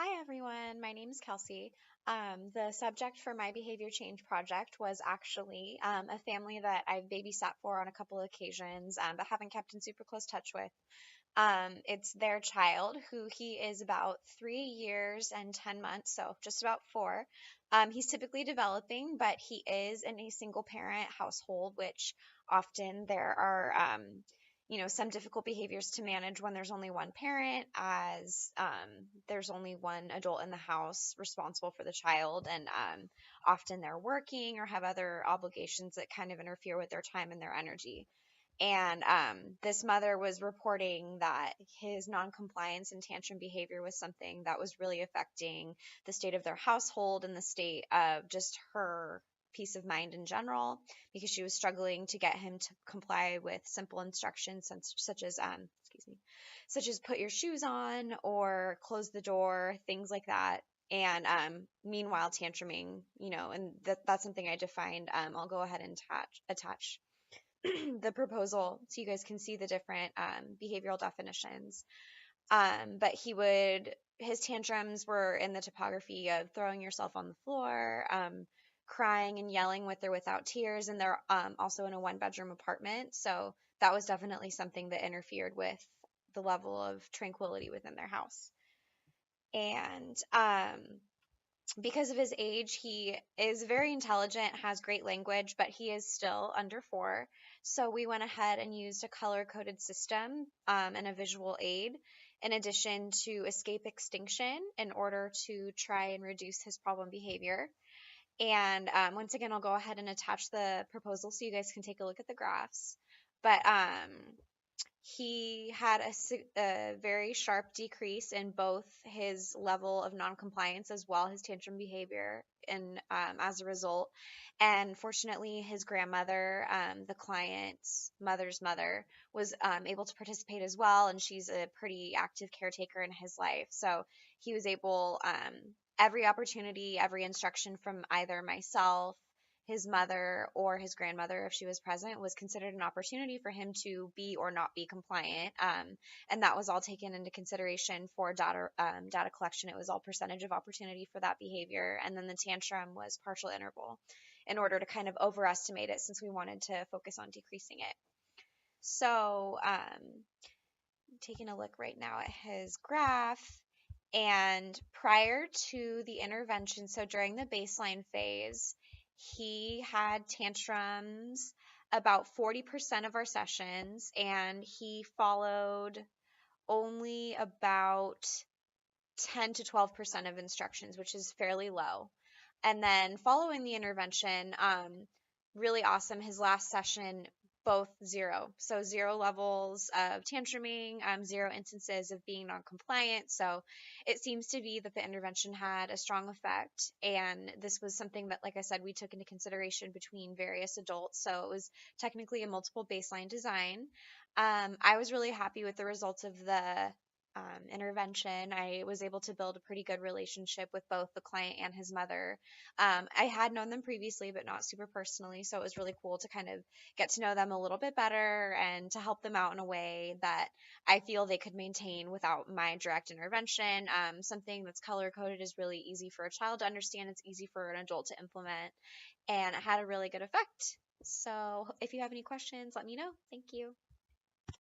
Hi everyone, my name is Kelsey. The subject for my behavior change project was actually a family that I've babysat for on a couple of occasions, but haven't kept in super close touch with. It's their child, who he is about 3 years and 10 months, so just about four. He's typically developing, but he is in a single parent household, which often there are, some difficult behaviors to manage when there's only one parent, as there's only one adult in the house responsible for the child, and often they're working or have other obligations that kind of interfere with their time and their energy. And this mother was reporting that his noncompliance and tantrum behavior was something that was really affecting the state of their household and the state of just her peace of mind in general, because she was struggling to get him to comply with simple instructions such as such as put your shoes on or close the door, things like that. And meanwhile tantruming, and that's something I defined. I'll go ahead and attach the proposal so you guys can see the different behavioral definitions. But his tantrums were in the topography of throwing yourself on the floor, crying and yelling with or without tears, and they're also in a one-bedroom apartment. So that was definitely something that interfered with the level of tranquility within their house. And because of his age, he is very intelligent, has great language, but he is still under four. So we went ahead and used a color-coded system and a visual aid, in addition to escape extinction, in order to try and reduce his problem behavior. And once again, I'll go ahead and attach the proposal so you guys can take a look at the graphs. But he had a very sharp decrease in both his level of noncompliance as well as his tantrum behavior, and as a result. And fortunately, his grandmother, the client's mother's mother, was able to participate as well, and she's a pretty active caretaker in his life. So he was able, every opportunity, every instruction from either myself, his mother, or his grandmother, if she was present, was considered an opportunity for him to be or not be compliant. And that was all taken into consideration for data collection. It was all percentage of opportunity for that behavior. And then the tantrum was partial interval in order to kind of overestimate it, since we wanted to focus on decreasing it. So taking a look right now at his graph. And prior to the intervention, so during the baseline phase, he had tantrums about 40% of our sessions, and he followed only about 10 to 12% of instructions, which is fairly low. And then following the intervention, really awesome. His last session, both zero. So zero levels of tantruming, zero instances of being non-compliant. So it seems to be that the intervention had a strong effect. And this was something that, like I said, we took into consideration between various adults. So it was technically a multiple baseline design. I was really happy with the results of the intervention. I was able to build a pretty good relationship with both the client and his mother. I had known them previously, but not super personally, so it was really cool to kind of get to know them a little bit better and to help them out in a way that I feel they could maintain without my direct intervention. Something that's color coded is really easy for a child to understand, it's easy for an adult to implement, and it had a really good effect. So if you have any questions, let me know. Thank you.